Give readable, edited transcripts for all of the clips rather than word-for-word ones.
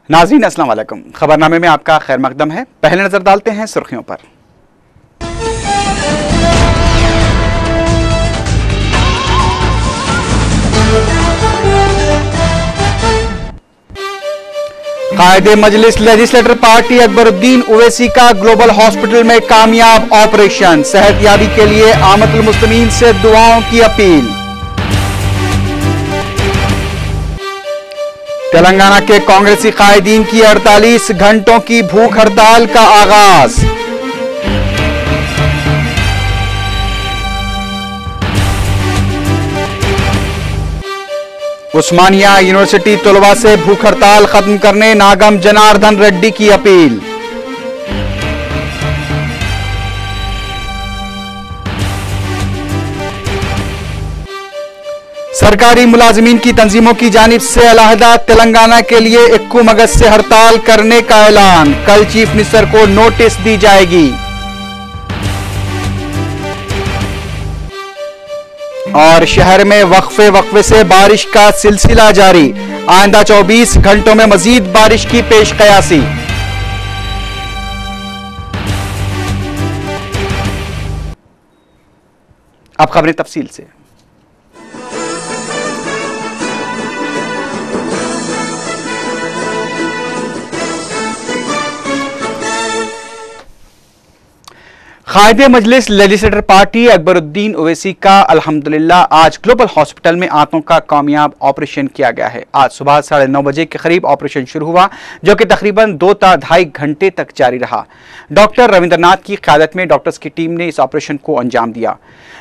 नाज़रीन अस्सलाम वालेकुम। खबरनामे में आपका खैर मकदम है। पहले नजर डालते हैं सुर्खियों पर। कायदे मजलिस लेजिस्लेटर पार्टी अकबरुद्दीन ओवैसी का ग्लोबल हॉस्पिटल में कामयाब ऑपरेशन, सेहतयाबी के लिए आमतुल मुस्लिमीन से दुआओं की अपील। तेलंगाना के कांग्रेसी कायदीन की 48 घंटों की भूख हड़ताल का आगाज। उस्मानिया यूनिवर्सिटी तलबा से भूख हड़ताल खत्म करने नागम जनार्दन रेड्डी की अपील। सरकारी मुलाजिमीन की तंजीमों की जानिब से अलहदा तेलंगाना के लिए 21 अगस्त से हड़ताल करने का ऐलान। कल चीफ मिनिस्टर को नोटिस दी जाएगी। और शहर में वक्फे से बारिश का सिलसिला जारी। आइंदा 24 घंटों में मजीद बारिश की पेश कयासी। अब खबरें तफसील से। कायदे मजलिस लेजिस्लेटर पार्टी अकबरुद्दीन ओवैसी का अल्हम्दुलिल्लाह आज ग्लोबल हॉस्पिटल में आंतों का कामयाब ऑपरेशन किया गया है। आज सुबह 9:30 बजे के करीब ऑपरेशन शुरू हुआ, जो कि तकरीबन 2.5 घंटे तक जारी रहा। डॉक्टर रविंद्रनाथ की क़यादत में डॉक्टर्स की टीम ने इस ऑपरेशन को अंजाम दिया।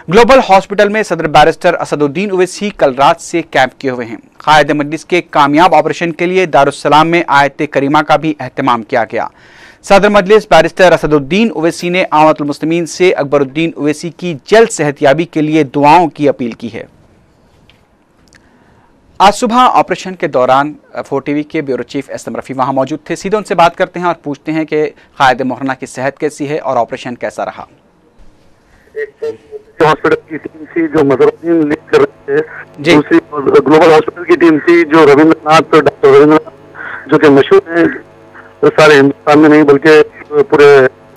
ग्लोबल हॉस्पिटल में सदर बैरिस्टर असदुद्दीन ओवैसी कल रात से कैंप किए हुए हैं। कायदे मजलिस के कामयाब ऑपरेशन के लिए दारुस्सलाम में आयत करीमा का भी एहतमाम किया गया। सदर मजलिस बैरिस्टर असदुद्दीन ओवैसी ने आमतुल मुस्लिमीन से अकबरुद्दीन ओवैसी की जल्द सेहतयाबी के लिए दुआओं की अपील की है। आज सुबह ऑपरेशन के दौरान 4TV के ब्यूरो चीफ एसएम रफी वहां मौजूद थे। सीधे उनसे बात करते हैं और पूछते हैं कि कायदे मोहरना की सेहत कैसी है और ऑपरेशन कैसा रहा। हॉस्पिटल की टीम थी जो मजहरुद्दीन लीड कर रहे थे, दूसरी ग्लोबल हॉस्पिटल की टीम थी जो रविंद्रनाथ डॉक्टर रविंद्रनाथ जो कि मशहूर है सारे हिंदुस्तान में नहीं बल्कि पूरे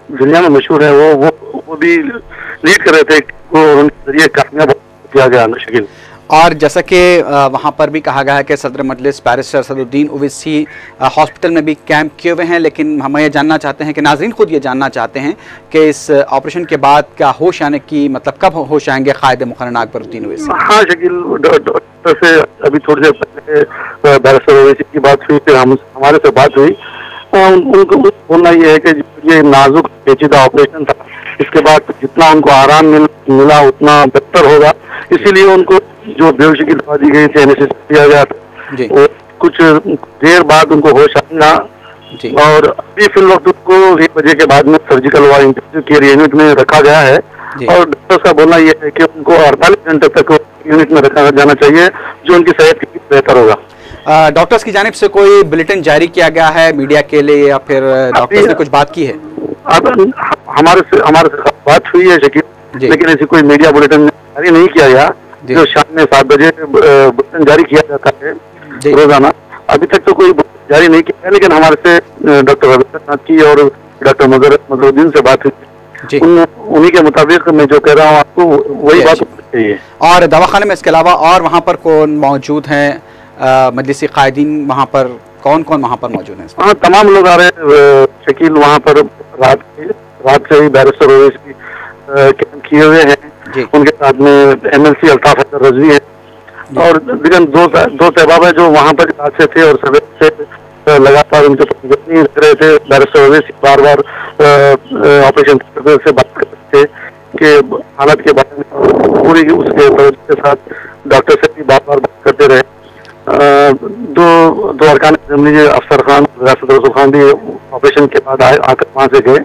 दुनिया में मशहूर है, वो भी लीड कर रहे थे को उनके जरिए कामयाब किया गया शकील। और जैसा कि वहाँ पर भी कहा गया है कि सदर मजलिस बैरिस्टर असदुद्दीन ओवैसी हॉस्पिटल में भी कैंप किए हुए हैं, लेकिन हम ये जानना चाहते हैं कि नाज़रीन खुद ये जानना चाहते हैं कि इस ऑपरेशन के बाद क्या होश आने की कब होश आएंगे कायदे मुकर्रर अकबरुद्दीन ओवैसी? हाँ शकील, डॉक्टर से अभी थोड़ी देर पहले बैरिस्टर ओवैसी की बात हुई, फिर हमारे से बात हुई। उनको बोलना ये है कि ये नाजुक पेचीदा ऑपरेशन था, इसके बाद जितना उनको आराम मिला उतना बेहतर होगा, इसीलिए उनको जो बेहोशी की दवा दी गई थी एनेस्थीसिया दिया गया था, वो कुछ देर बाद उनको होश आएगा। और अभी फिर वक्त उनको 1 बजे के बाद में surgical ward intensive care unit में रखा गया है। और डॉक्टर का बोलना यह है कि उनको 48 घंटे तक यूनिट में रखा जाना चाहिए, जो उनकी सेहत के लिए बेहतर होगा। डॉक्टर्स की जानिब से कोई बुलेटिन जारी किया गया है मीडिया के लिए या फिर डॉक्टर्स ने कुछ बात की है? अब हमारे से बात हुई है शकील, लेकिन ऐसी कोई मीडिया बुलेटिन जारी नहीं किया गया। जो शाम में 7 बजे बुलेटिन जारी किया जाता है रोजाना, अभी तक तो कोई जारी नहीं किया है, लेकिन हमारे से डॉक्टर रविंद्रनाथ की और डॉक्टर मजहरुद्दीन से बात हुई, उन्हीं के मुताबिक मैं जो कह रहा हूँ आपको वही बात चाहिए। और दवाखाने में इसके अलावा और वहाँ पर कौन मौजूद है? मजलिसी कायदीन वहाँ पर कौन वहाँ पर मौजूद है? हाँ, तमाम लोग आ रहे हैं शकील। वहाँ पर रात से ही बैरिस्टर ओवैसी कैंप किए हुए हैं, उनके साथ में MLC अल्ताफ हैदर रजवी है और दिगन दो सहबाब है जो वहाँ पर रात से थे और सवेरे से लगातार उनके नहीं रख रहे थे। बैरिस्टर ओवैसी बार ऑपरेशन से बात कर रहे थे कि हालत के बारे में पूरी उसके तवज्जो के साथ डॉक्टर से भी बार बात करते रहे। दो अरकान असेंबली अफसर खान रियासत रसूल खान भी ऑपरेशन के बाद आकर वहाँ से गए।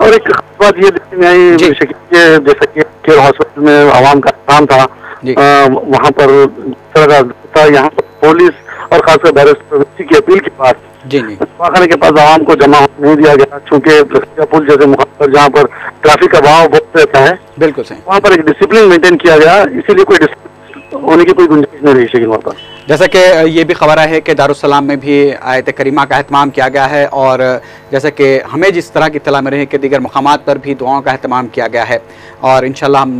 और एक बात ये देखने में आई जैसा कि केयर हॉस्पिटल में आवाम का काम था, वहाँ पर यहाँ पर पुलिस और खासकर बैरिस्टर की अपील के बाद दवाखाने के पास आवाम को जमा नहीं दिया गया, चूँकि पुल जैसे मुख्तर जहाँ पर ट्रैफिक का बहाव बहुत रहता है, बिल्कुल सही, वहाँ पर एक डिसिप्लिन मेंटेन किया गया, इसीलिए कोई होने की कोई गुंजाइश नहीं रही शकील वहाँ पर। जैसा कि ये भी खबर है कि दारुस्सलाम में भी आयत करीमा का एहतमाम किया गया है, और जैसा कि हमें जिस तरह की इत्तला में रहे कि दीगर मकामात पर भी दुआओं का एहतमाम किया गया है। और इंशाअल्लाह हम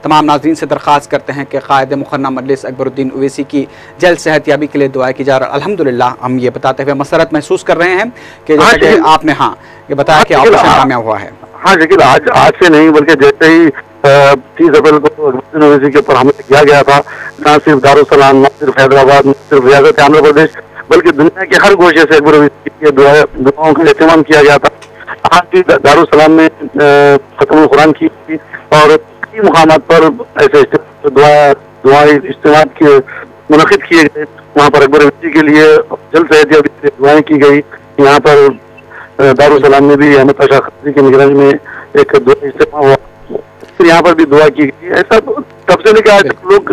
तमाम नाज़रीन से दरख्वास्त करते हैं कि क़ायद मुक़र्रना मजलिस अकबरुद्दीन ओवैसी की जल्द सेहतयाबी के लिए दुआ की जा रही है। अल्हम्दुलिल्लाह हम ये बताते हुए मसरत महसूस कर रहे हैं कि जैसा कि आपने ये बताया कि ऑपरेशन कामयाब हुआ है। हाँ शकील, आज से नहीं बल्कि जैसे ही 30 अप्रैल को अकबरुद्दीन ओवैसी के ऊपर हमला किया गया था, न सिर्फ दारुस्सलाम, न सिर्फ हैदराबाद, न सिर्फ रियासत आंध्र प्रदेश, बल्कि दुनिया के हर गोशे से अकबर ओवैसी की दुआओं का एहतमाम किया गया था। आज भी दारुस्सलाम में खत्म कुरान की और कई मुकामात पर ऐसे दुआएं इज्तिमा मुनक़िद किए गए। वहाँ पर अकबर ओवैसी के लिए जल्द सेहतयाबी के लिए दुआएं की गई। यहाँ पर दारुस्सलाम में भी अहमद पाशा खत्री की निगरानी में एक दुआ इज्तिमा हुआ, फिर यहाँ पर भी दुआ की गई। ऐसा तब से लेकर आज तक लोग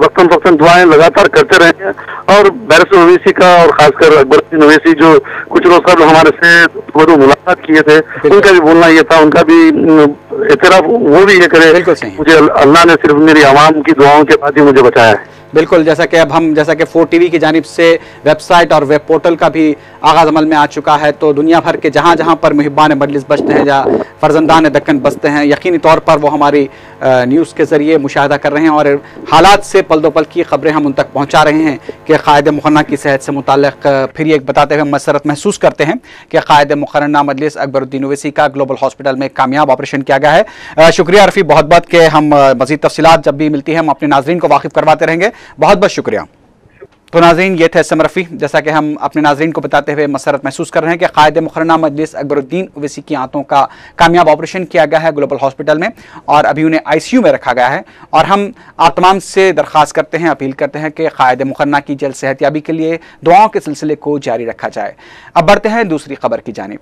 वक्तन फक्तन दुआएं लगातार करते रहे हैं। और बैरिस्टर ओवैसी का और खासकर अकबरुद्दीन ओवैसी जो कुछ रोज कबल हमारे से मुलाकात किए थे, उनका भी बोलना ये था, उनका भी एतराफ वो भी ये करे, मुझे अल्लाह ने सिर्फ मेरी आवाम की दुआओं के बाद ही मुझे बचाया है। बिल्कुल, जैसा कि अब हम जैसा कि 4TV की जानिब से वेबसाइट और वेब पोर्टल का भी आगाज़ अमल में आ चुका है, तो दुनिया भर के जहाँ जहाँ पर मुहिब्बान मजलिस बसते हैं, जहाँ फर्जंदान दक्कन बसते हैं, यकीनी तौर पर वो हमारी न्यूज़ के ज़रिए मुशाहदा कर रहे हैं और हालात से पल दो पल की खबरें हम उन तक पहुँचा रहे हैं कि क़ायद मुक़र्रना की सेहत से मुताल्लिक़ फिर एक बताते हुए मसरत महसूस करते हैं कि क़ायद मुक़र्रना मजलिस अकबरुद्दीन ओवैसी का ग्लोबल हॉस्पिटल में कामयाब ऑपरेशन किया गया है। शुक्रिया रफ़ी, बहुत बहुत के हम मज़ीद तफ़सीलात जब भी मिलती है हम अपने नाज़रीन को वाकिफ़ करवाते रहेंगे। बहुत बहुत शुक्रिया। तो नाज़रीन, ये थे एसएम रफ़ी, जैसा कि हम अपने नाज़रीन को बताते हुए मसरत महसूस कर रहे हैं कि क़ायद मुक़र्रना मजलिस अकबरुद्दीन ओवैसी की आंतों का कामयाब ऑपरेशन किया गया है ग्लोबल हॉस्पिटल में और अभी उन्हें ICU में रखा गया है। और हम आप तमाम से दरख्वास्त करते हैं, अपील करते हैं कि क़ायद मुक़र्रना की जल्द सेहतयाबी के लिए दुआओं के सिलसिले को जारी रखा जाए। अब बढ़ते हैं दूसरी खबर की जानिब।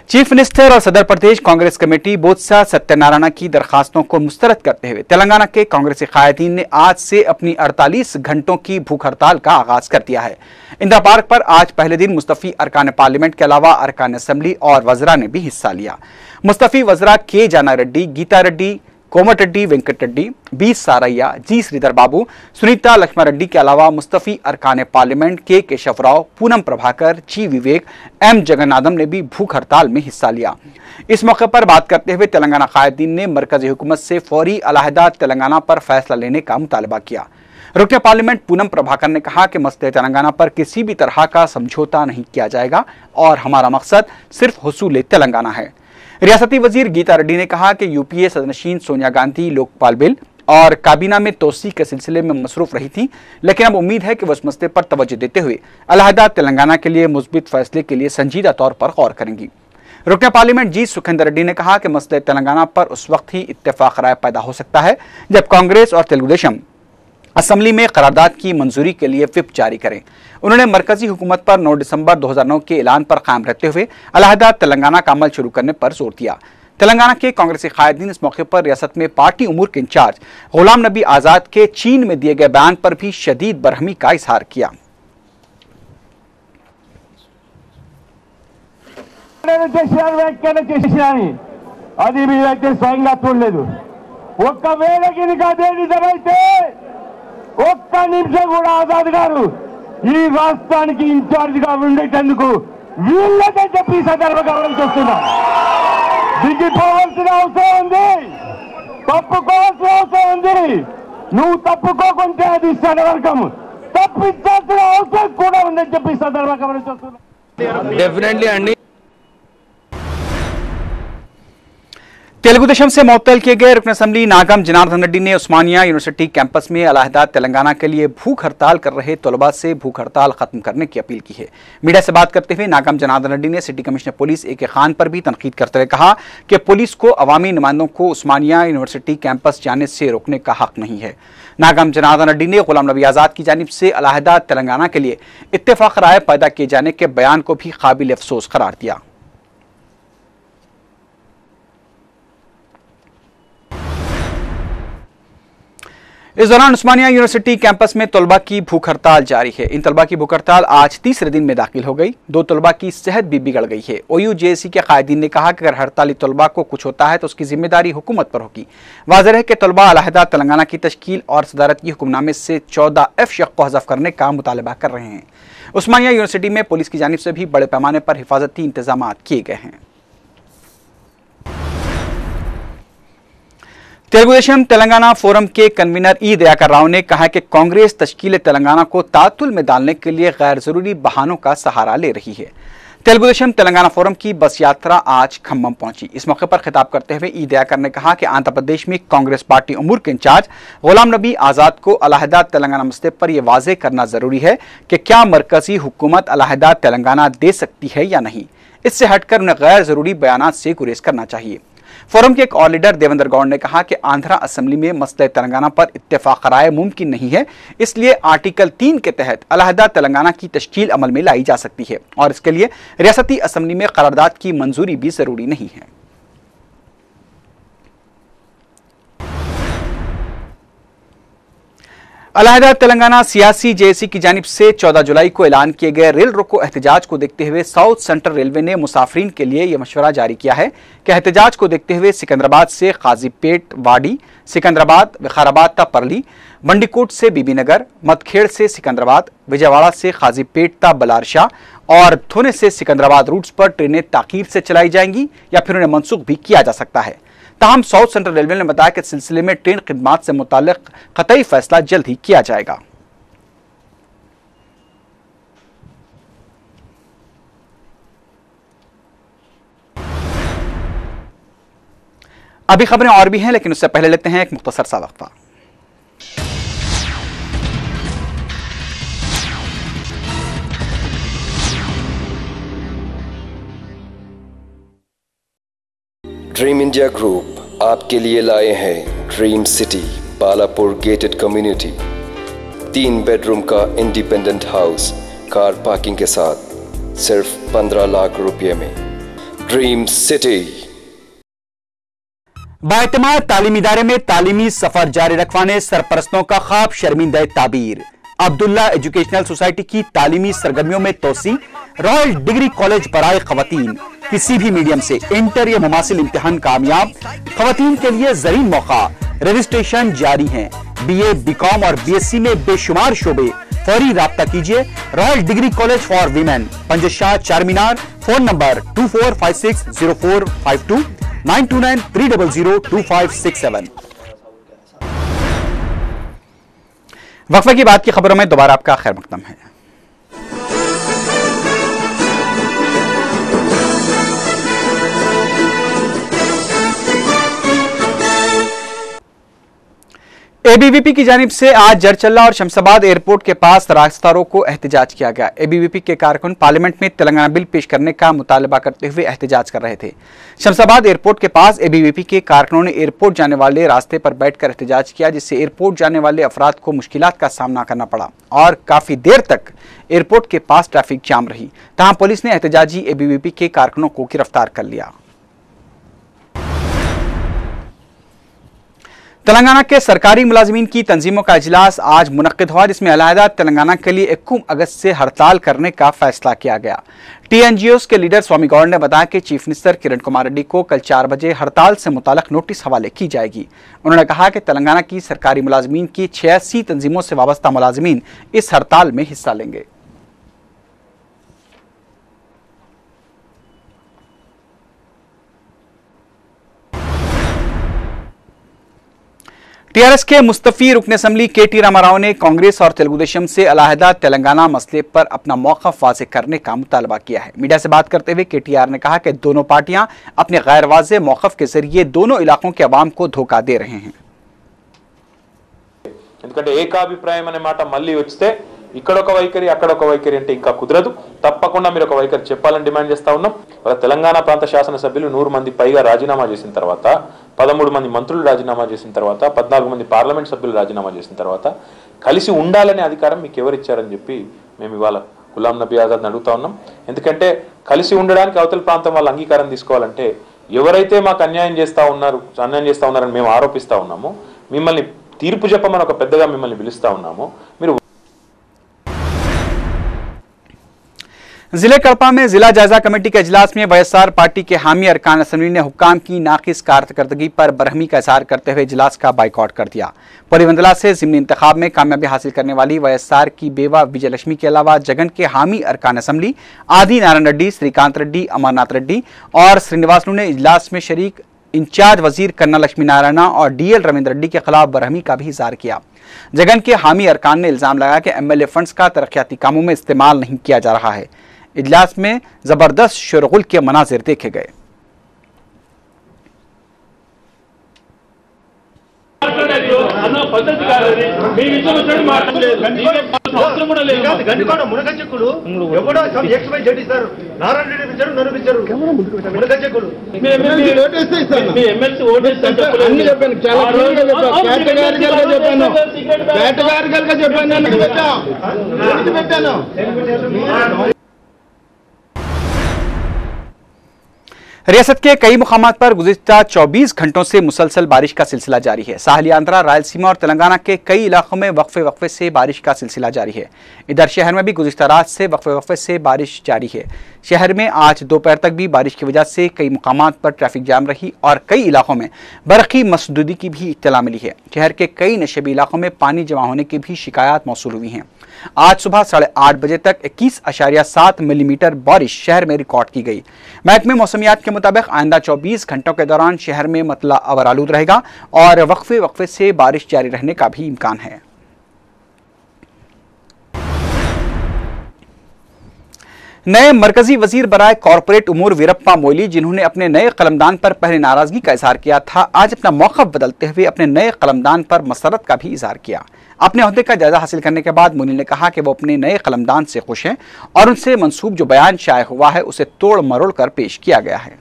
चीफ मिनिस्टर और सदर प्रदेश कांग्रेस कमेटी बोत्सा सत्यनारायण की दरखास्तों को मुस्तरद करते हुए तेलंगाना के कांग्रेसी कायदीन ने आज से अपनी 48 घंटों की भूख हड़ताल का आगाज कर दिया है। इंदिरा पार्क पर आज पहले दिन मुस्तफी अरकान पार्लियामेंट के अलावा अरकान असम्बली और वज़रा ने भी हिस्सा लिया। मुस्तफी वज़रा के जाना रेड्डी, गीता रेड्डी, कोमट रेड्डी, वेंकट रेड्डी, बी सारैया, जी श्रीधर बाबू, सुनीता लक्ष्मण रेड्डी के अलावा मुस्तफी अरकान पार्लियामेंट के केशव राव, पूनम प्रभाकर, जी विवेक, एम जगन्नाथम ने भी भूख हड़ताल में हिस्सा लिया। इस मौके पर बात करते हुए तेलंगाना कायदीन ने मरकजी हुकूमत से फौरी अलहदा तेलंगाना पर फैसला लेने का मुतालबा किया। रुकन पार्लियामेंट पूनम प्रभाकर ने कहा कि मसले तेलंगाना पर किसी भी तरह का समझौता नहीं किया जाएगा और हमारा मकसद सिर्फ हुसूल तेलंगाना है। रियासती वजीर गीता रेड्डी ने कहा कि यूपीए सदनशीन सोनिया गांधी लोकपाल बिल और काबीना में तोसी के सिलसिले में मसरूफ रही थी, लेकिन अब उम्मीद है कि वह इस मसले पर तवज्जो देते हुए अलहदा तेलंगाना के लिए मुस्बित फैसले के लिए संजीदा तौर पर गौर करेंगी। रुकन पार्लियामेंट जी सुखेंद्र रेड्डी ने कहा कि मसले तेलंगाना पर उस वक्त ही इत्तेफाक राय पैदा हो सकता है जब कांग्रेस और तेलुगुदेशम असम्बली में करारदाद की मंजूरी के लिए व्हिप जारी करें। उन्होंने मरकजी हुकूमत पर 9 दिसंबर 2009 के ऐलान पर कायम रहते हुए अलहदा तेलंगाना का अमल शुरू करने पर जोर दिया। तेलंगाना के कांग्रेसी कायदीन इस मौके पर रियासत में पार्टी उमूर के इंचार्ज गुलाम नबी आजाद के चीन में दिए गए बयान पर भी शदीद बरहमी का इजहार किया। ఒక్క నిమిషం కూడా ఆజాద్ గారు ఈ రాష్ట్రానికి ఇన్ఛార్జ్ గా ఉండేటందుకు వీళ్ళకే చెప్పి సందర్భంగా చేస్తున్నా. దిగిపోవాల్సిన అవసరం ఉంది, తప్పుకోవాల్సిన అవసరం ఉంది. నువ్వు తప్పుకోకుంటే అది సడవర్గం, తప్పించాల్సిన అవసరం కూడా ఉందని చెప్పి సందర్భంగా చేస్తున్నా. डेफिनेटली अंडी तेलुगुदेशम से मुअत्तल किए गए रुकन असम्बली नागम जनार्दन रेड्डी ने उस्मानिया यूनिवर्सिटी कैंपस में अलहदा तेलंगाना के लिए भूख हड़ताल कर रहे तलबा से भूख हड़ताल खत्म करने की अपील की है। मीडिया से बात करते हुए नागम जनार्दन रेड्डी ने city commissioner police AK Khan पर भी तनकीद करते हुए कहा कि पुलिस को अवामी नुमाइंदों को उस्मानिया यूनिवर्सिटी कैंपस जाने से रोकने का हक नहीं है। नागम जनार्दन रेड्डी ने गुलाम नबी आजाद की जानिब से अलहदा तेलंगाना के लिए इत्तेफाक राय पैदा किए जाने के बयान को भी काबिल अफसोस करार दिया। इस दौरान उस्मानिया यूनिवर्सिटी कैंपस में तलबा की भूख हड़ताल जारी है। इन तलबा की भूख हड़ताल आज तीसरे दिन में दाखिल हो गई। 2 तलबा की सेहत भी बिगड़ गई है। OU JSC के कायदीन ने कहा कि अगर हड़ताली तलबा को कुछ होता है तो उसकी जिम्मेदारी हुकूमत पर होगी। वाज़ेह है कि तलबा अलहदा तेलंगाना की तश्कील और सदारती हुक्मनामे से 14F शक को हज़फ करने का मुतालबा कर रहे हैं। उस्मानिया यूनिवर्सिटी में पुलिस की जानिब से भी बड़े पैमाने पर हिफाजती इंतजाम किए गए हैं। तेलुगुदेशम तेलंगाना फोरम के कन्वीनर ई दयाकर राव ने कहा कि कांग्रेस तश्कील तेलंगाना को तातुल में डालने के लिए गैर जरूरी बहानों का सहारा ले रही है। तेलुगुदेशम तेलंगाना फोरम की बस यात्रा आज खम्मम पहुंची। इस मौके पर खिताब करते हुए ई दयाकर ने कहा कि आंध्र प्रदेश में कांग्रेस पार्टी उमूर के इंचार्ज गुलाम नबी आजाद को अलहदा तेलंगाना मसले पर यह वाज़ेह करना जरूरी है कि क्या मरकजी हुकूमत अलहदा तेलंगाना दे सकती है या नहीं। इससे हटकर उन्हें गैर जरूरी बयानात से गुरेज करना चाहिए। फोरम के एक और लीडर देवेंद्र गौड़ ने कहा कि आंध्रा असेंबली में मसले तेलंगाना पर इत्तेफाक राय मुमकिन नहीं है, इसलिए आर्टिकल 3 के तहत अलहदा तेलंगाना की तश्कील अमल में लाई जा सकती है और इसके लिए रियासती असेंबली में करारदाद की मंजूरी भी जरूरी नहीं है। अलहदा तेलंगाना सियासी JSC की जानिब से 14 जुलाई को ऐलान किए गए रेल रोको एहतजाज को देखते हुए साउथ सेंट्रल रेलवे ने मुसाफरीन के लिए यह मशवरा जारी किया है कि एहतजाज को देखते हुए सिकंदराबाद से काजीपेट वाडी, सिकंदराबाद विखाराबाद ता परली, बंडीकोट से बीबीनगर, मदखेड़ से सिकंदराबाद, विजयवाड़ा से काजीपेट ता बलारशाह और थोने से सिकंदराबाद रूट्स पर ट्रेनें ताखीर से चलाई जाएंगी या फिर उन्हें मनसूख भी किया जा सकता है। ताहम साउथ सेंट्रल रेलवे ने बताया कि इस सिलसिले में ट्रेन खिदमात से मुताल्लिक कतई फैसला जल्द ही किया जाएगा। अभी खबरें और भी हैं, लेकिन उससे पहले लेते हैं एक मुख्तसर सा वक्फा। ड्रीम इंडिया ग्रुप आपके लिए लाए हैं dream city Balapur gated community, 3 bedroom का इंडिपेंडेंट हाउस कार पार्किंग के साथ सिर्फ 15 लाख रुपए में। Dream city. बाएतमाद तालीमी इदारे में तालीमी सफर जारी रखवाने सरपरस्तों का ख्वाब शर्मिंदा ताबीर। अब्दुल्ला एजुकेशनल सोसाइटी की तालीमी सरगर्मियों में तोसी। रॉयल डिग्री कॉलेज बराए खवातीन, किसी भी मीडियम से इंटर या मुमासिल इम्तिहान कामयाब। खवातीन के लिए जरीन मौका, रजिस्ट्रेशन जारी है। BA, BCom और BSc में बेशुमार शोबे। फौरी राब्ता कीजिए। Royal degree college for women, Panjesha, Charminar. Phone number 24560452, 9293002567। वक्फे की बात की खबरों में दोबारा आपका खैर मकदम है। ABVP की जानिब से आज जरचल्ला और शमशाबाद एयरपोर्ट के पास रास्ता रोको एहतजाज किया गया। ABVP के कारकुन पार्लियामेंट में तेलंगाना बिल पेश करने का मुतालबा करते हुए एहतजाज कर रहे थे। शमशाबाद एयरपोर्ट के पास ABVP के कारकुनों ने एयरपोर्ट जाने वाले रास्ते पर बैठकर एहतजाज किया, जिससे एयरपोर्ट जाने वाले अफराद को मुश्किलात का सामना करना पड़ा और काफी देर तक एयरपोर्ट के पास ट्रैफिक जाम रही। तहां पुलिस ने एहतजाजी ABVP के कारकुनों को गिरफ्तार कर लिया। तेलंगाना के सरकारी मुलाजिमीन की तंजीमों का इजलास आज मुनक्किद हुआ, जिसमें अलहदा तेलंगाना के लिए 21 अगस्त से हड़ताल करने का फैसला किया गया। TNGOs के लीडर स्वामी गौड़ ने बताया कि चीफ मिनिस्टर किरण कुमार रेड्डी को कल 4 बजे हड़ताल से मुताल्लिक नोटिस हवाले की जाएगी। उन्होंने कहा कि तेलंगाना की सरकारी मुलाजिमीन की 86 तंजीमों से वाबस्ता मुलाजिमीन इस हड़ताल में हिस्सा लेंगे। TRS के मुस्तफी रुकन असम्बली KT रामाराव ने कांग्रेस और तेलुगुदेशम से अलहदा तेलंगाना मसले पर अपना मौक़िफ़ वाज़ेह करने का मुतालबा किया है। मीडिया से बात करते हुए KTR ने कहा कि दोनों पार्टियां अपने गैर वाज़ेह मौक़िफ़ के जरिए दोनों इलाकों के अवाम को धोखा दे रहे हैं। ఎందుకంటే ఏకాభిప్రాయం అనే మాట మళ్ళీ వస్తే ఇక్కడ ఒక వైఖరి అక్కడ ఒక వైఖరి అంటే ఇంకా కుదరదు. తప్పకుండా మీరు ఒక వైఖరి చెప్పాలని డిమాండ్ చేస్తా ఉన్నాం. తెలంగాణ ప్రాంత శాసన సభ్యులు 100 మంది పైగా రాజీనామా చేసిన తర్వాత, 13 మంది మంత్రులు రాజీనామా చేసిన తర్వాత, 14 మంది పార్లమెంట్ సభ్యులు రాజీనామా చేసిన తర్వాత కలిసి ఉండాలనే అధికారం మీకు ఎవరు ఇచ్చారని చెప్పి మేము ఇవాళ గులాం నబీ ఆజాద్ అడుగుతా ఉన్నాం. ఎందుకంటే కలిసి ఉండడానికి అవతల ప్రాంతం వాళ్ళ అంగీకారం తీసుకోవాలంటే ఎవరైతే మాకు అన్యాయం చేస్తా ఉన్నారని మేము ఆరోపిస్తా ఉన్నామో మిమ్మల్ని తీర్పు చెప్పమని ఒక పెద్దగా మిమ్మల్ని పిలుస్తా ఉన్నాము. మీరు जिले कड़पा में जिला जायजा कमेटी के इजलास में वाईएसआर पार्टी के हामी अरकान असम्बली ने हुक्काम की नाकिस कारकर्दगी पर बरहमी का इजहार करते हुए इजलास का बाइकआउट कर दिया। परिवंदला से ज़िमनी इंतखाब में कामयाबी हासिल करने वाली वाईएसआर की बेवा विजयलक्ष्मी के अलावा जगन के हामी अरकान असम्बली आदि नारायण रेड्डी, श्रीकांत रेड्डी, अमरनाथ रेड्डी और श्रीनिवासलू ने इजलास में शरीक इंचार्ज वजीर कन्ना लक्ष्मी नारायण और डीएल रविंद्र रेड्डी के खिलाफ बरहमी का भी इजहार किया। जगन के हामी अरकान ने इल्जाम लगाया कि एमएलए फंड्स का तरक्याती कामों में इस्तेमाल नहीं किया जा रहा है। इजलास में जबरदस्त शोरगुल के मनाजिर देखे गए। रियासत के कई मुकामात पर गुज़िश्ता 24 घंटों से मुसलसल बारिश का सिलसिला जारी है। साहली आंध्रा, रायलसीमा और तेलंगाना के कई इलाकों में वक्फे से बारिश का सिलसिला जारी है। इधर शहर में भी गुज़िश्ता रात से वक्फे से बारिश जारी है। शहर में आज दोपहर तक भी बारिश की वजह से कई मुकामात पर ट्रैफिक जाम रही और कई इलाकों में बरक़ी मसदूदी की भी इत्तला मिली है। शहर के कई नशेबी इलाकों में पानी जमा होने की भी शिकायत मौसूल हुई हैं। आज सुबह 8:30 बजे तक 21.7 मिलीमीटर बारिश शहर में रिकॉर्ड की गई। महकमे मौसमियात के मुताबिक आइंदा 24 घंटों के दौरान शहर में मतला अवर आलूद रहेगा और वक्फे से बारिश जारी रहने का भी इम्कान है। नए मरकजी वजीर बराए कॉरपोरेट उमूर वीरप्पा मोइली, जिन्होंने अपने नए कलमदान पर पहले नाराजगी का इजहार किया था, आज अपना मौक़िफ़ बदलते हुए अपने नए कलमदान पर मसरत का भी इजहार किया। अपने ओहदे का जायजा हासिल करने के बाद मोइली ने कहा कि वो अपने नए कलमदान से खुश हैं और उनसे मंसूब जो बयान शाये हुआ है उसे तोड़ मरोड़ कर पेश किया गया है।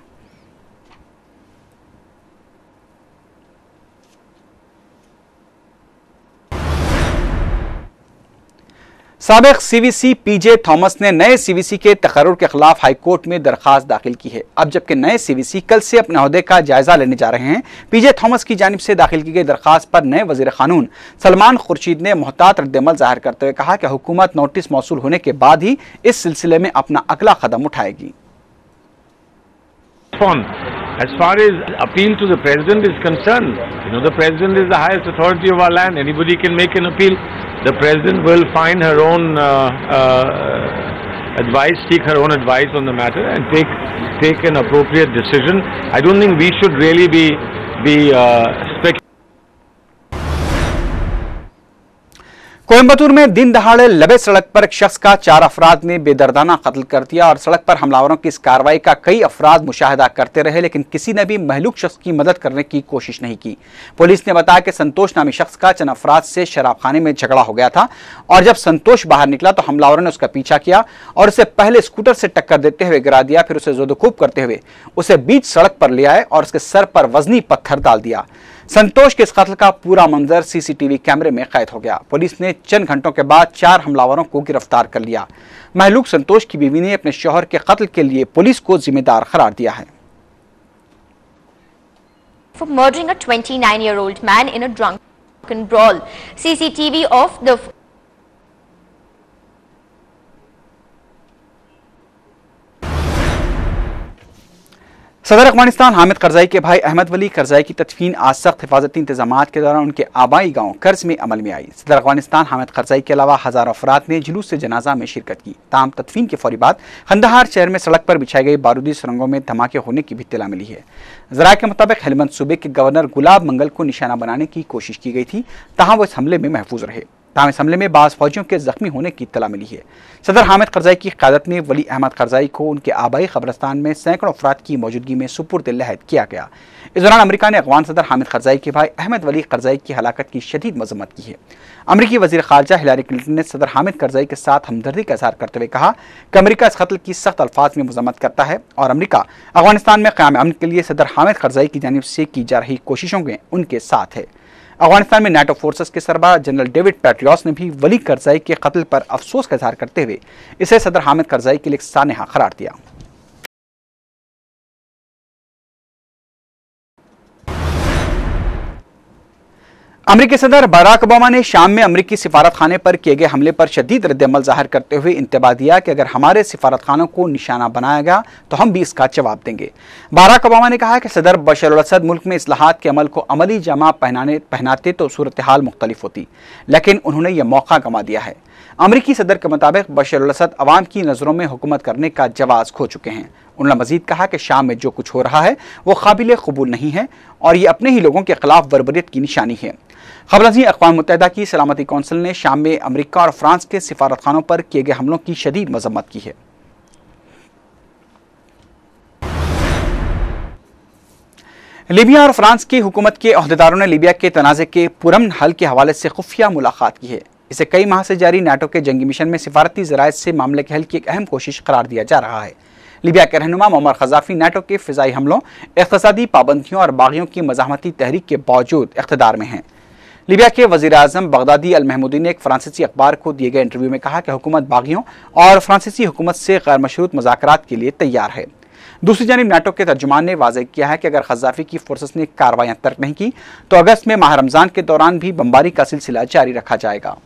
साबिक सीवीसी पीजे थॉमस ने नए सीवीसी के तकर्रुर के खिलाफ हाईकोर्ट में दरखास्त दाखिल की है। अब जबकि नए सीवीसी कल से अपने ओहदे का जायजा लेने जा रहे हैं, पीजे थॉमस की जानिब से दाखिल की गई दरखास्त पर नए वजीर कानून सलमान खुर्शीद ने मोहतात रद्दअमल जाहिर करते हुए कहा कि हुकूमत नोटिस मौसूल होने के बाद ही इस सिलसिले में अपना अगला कदम उठाएगी। As far as appeal to the president is concerned, the president is the highest authority of our land. Anybody can make an appeal. The president will find her own advice, seek her own advice on the matter, and take an appropriate decision. I don't think we should really be speculating. Coimbatore में दिन दहाड़े लबे सड़क पर एक शख्स का 4 अफराद ने बेदर्दाना कत्ल कर दिया और सड़क पर हमलावरों की इस कार्रवाई का कई अफराद मुशाहिदा करते रहे, लेकिन किसी ने भी महलूक शख्स की मदद करने की कोशिश नहीं की। पुलिस ने बताया कि संतोष नामी शख्स का चंद अफराद से शराबखाने में झगड़ा हो गया था और जब संतोष बाहर निकला तो हमलावरों ने उसका पीछा किया और उसे पहले स्कूटर से टक्कर देते हुए गिरा दिया, फिर उसे जोदोकूब करते हुए उसे बीच सड़क पर ले आए और उसके सर पर वजनी पत्थर डाल दिया। संतोष के इस कत्ल का पूरा मंजर सीसीटीवी कैमरे में कैद हो गया। पुलिस ने चंद घंटों के बाद 4 हमलावरों को गिरफ्तार कर लिया। महलूक संतोष की बीवी ने अपने शौहर के कत्ल के लिए पुलिस को जिम्मेदार करार दिया है। For murdering a 29-year-old man in a drunken brawl, CCTV of the सदर अफगानिस्तान हामिद करजाई के भाई अहमद वली करजाई की तदफीन आज सख्त हिफाजती इंतजाम के दौरान उनके आबाई गांव कर्ज में अमल में आई। सदर अफगानिस्तान हामिद करजाई के अलावा हजारों अफराद ने जुलूस से जनाजा में शिरकत की। ताम तदफीन के फौरी बाद खंदहार शहर में सड़क पर बिछाई गई बारूदी सुरंगों में धमाके होने की भी इत्तला मिली है। जराये के मुताबिक हेलमंद सूबे के गवर्नर गुलाब मंगल को निशाना बनाने की कोशिश की गई थी, ताहम वो इस हमले में महफूज रहे। ताहम इस हमले में बाज़ फौजियों के जख्मी होने की इत्तला मिली है। सदर हामिद करजाई की क़यादत में वली अहमद करजाई को उनके आबाई कब्रिस्तान में सैकड़ों अफराद की मौजूदगी में सुपुर्द लहद किया गया। इस दौरान अमेरिका ने अफगान सदर हामिद करजाई के भाई अहमद वली करजाई की हलाकत की शदीद मजम्मत की है। अमरीकी वज़ीर ख़ारजा हिलारी क्लिंटन ने सदर हामिद करजाई के साथ हमदर्दी का इज़हार करते हुए कहा कि अमेरिका इस कत्ल की सख्त अल्फाज में मजम्मत करता है और अमेरिका अफगानिस्तान में क़याम अमन के लिए सदर हामिद करजाई की जानिब से की जा रही कोशिशों में उनके साथ है। अफगानिस्तान में नाटो फोर्सेस के सरबराह जनरल डेविड पैट्रियस ने भी वली करजाई के कत्ल पर अफसोस का इजहार करते हुए इसे सदर हामिद करजाई के लिए सानेहा करार दिया। अमेरिकी सदर बराक ओबामा ने शाम में अमेरिकी सिफारत खाने पर किए गए हमले पर शदीद रद्दअमल जाहिर करते हुए इंतबाह दिया कि अगर हमारे सिफारत खानों को निशाना बनाया गया तो हम भी इसका जवाब देंगे। बराक ओबामा ने कहा कि सदर बशर अल असद मुल्क में इस्लाहात के अमल को अमली जमा पहनाते तो सूरत हाल मुख्तलिफ होती, लेकिन उन्होंने यह मौका गंवा दिया है। अमेरिकी सदर के मुताबिक बशर अल असद अवाम की नज़रों में हुकूमत करने का जवाब खो चुके हैं। उन्होंने मजीद कहा कि शाम में जो कुछ हो रहा है वो काबिल कबूल नहीं है और ये अपने ही लोगों के खिलाफ बर्बरियत की निशानी है। खबरजी अक़वाम मुत्तहिदा की सलामती कौंसिल ने शाम में अमेरिका और फ्रांस के सिफारत खानों पर किए गए हमलों की शदीद मजम्मत की है। लीबिया और फ्रांस की हुकूमत के अहदेदारों ने लीबिया के तनाज़े के पुरअमन हल के हवाले से खुफिया मुलाकात की है। इसे कई माह से जारी नाटो के जंगी मिशन में सिफारती ज़राए से मामले के हल की एक अहम कोशिश करार दिया जा रहा है। लीबिया के रहनुमा मुअम्मर क़ज़ाफ़ी नाटो के फ़िज़ाई हमलों, इक़्तिसादी पाबंदियों और बागियों की मज़ाहमती तहरीक के बावजूद इक़्तिदार में हैं। लीबिया के वज़ीर आज़म बगदादी अल महमूदी ने एक फ्रांसीसी अखबार को दिए गए इंटरव्यू में कहा कि हुकूमत बागियों और फ्रांसीसी हुकूमत से गैर मशरूत मुज़ाकरात के लिए तैयार है। दूसरी जानिब नाटो के तर्जुमान ने वाज़ेह किया है कि अगर क़ज़ाफ़ी की फोर्सेस ने कार्रवाइयाँ तर्क नहीं की तो अगस्त में माह रमज़ान के दौरान भी बमबारी का सिलसिला जारी रखा जाएगा।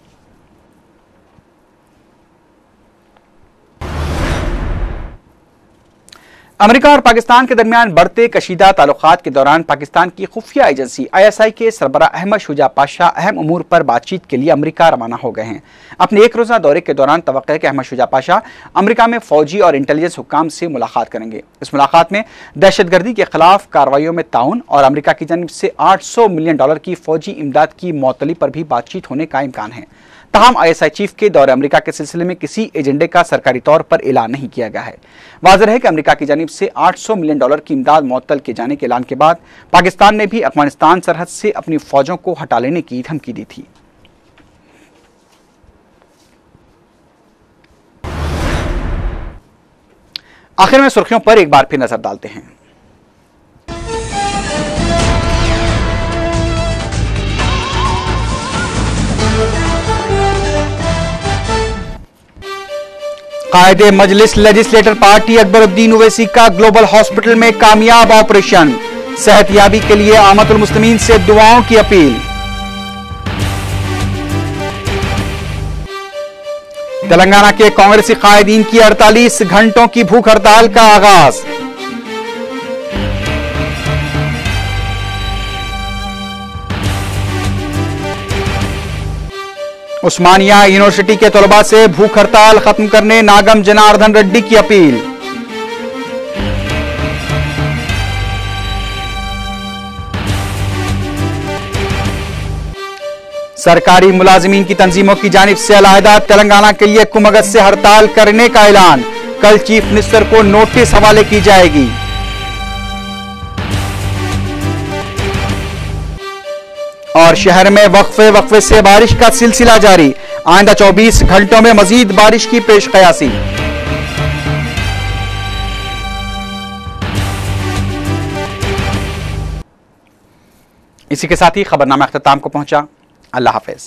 अमेरिका और पाकिस्तान के दरमियान बढ़ते कशीदा ताल्लुकात के दौरान पाकिस्तान की खुफिया एजेंसी ISI के सरबराह अहमद शुजा पाशा अहम उमूर पर बातचीत के लिए अमेरिका रवाना हो गए हैं। अपने एक रोज़ा दौरे के दौरान तवक्को है कि अहमद शुजा पाशा अमेरिका में फौजी और इंटेलिजेंस हुक्काम से मुलाकात करेंगे। इस मुलाकात में दहशतगर्दी के खिलाफ कार्रवाइयों में ताउन और अमेरिका की जानिब से $800 मिलियन की फौजी इमदाद की मौतली पर भी बातचीत होने का इम्कान है। तमाम ISI चीफ के दौरे अमेरिका के सिलसिले में किसी एजेंडे का सरकारी तौर पर ऐलान नहीं किया गया है। वाज़ेह है कि अमेरिका की जानिब से $800 मिलियन की इमदाद मुअत्तल किए जाने के ऐलान के बाद पाकिस्तान ने भी अफगानिस्तान सरहद से अपनी फौजों को हटा लेने की धमकी दी थी। आखिर में सुर्खियों पर एक बार फिर नजर डालते हैं। कायदे मजलिस लेजिस्लेटर पार्टी अकबरुद्दीन ओवैसी का ग्लोबल हॉस्पिटल में कामयाब ऑपरेशन, सेहतयाबी के लिए आमतुल मुस्लिमीन से दुआओं की अपील। तेलंगाना के कांग्रेसी कायदीन की 48 घंटों की भूख हड़ताल का आगाज। उस्मानिया यूनिवर्सिटी के तलबा से भूख हड़ताल खत्म करने नागम जनार्दन रेड्डी की अपील। सरकारी मुलाजिमीन की तंजीमों की जानिब से अलहदा तेलंगाना के लिए 1 अगस्त से हड़ताल करने का ऐलान, कल चीफ मिनिस्टर को नोटिस हवाले की जाएगी। और शहर में वक्फे से बारिश का सिलसिला जारी, आइंदा 24 घंटों में मजीद बारिश की पेशकयासी। इसी के साथ ही खबरनामा अख्ताम को पहुंचा। अल्लाह हाफिज।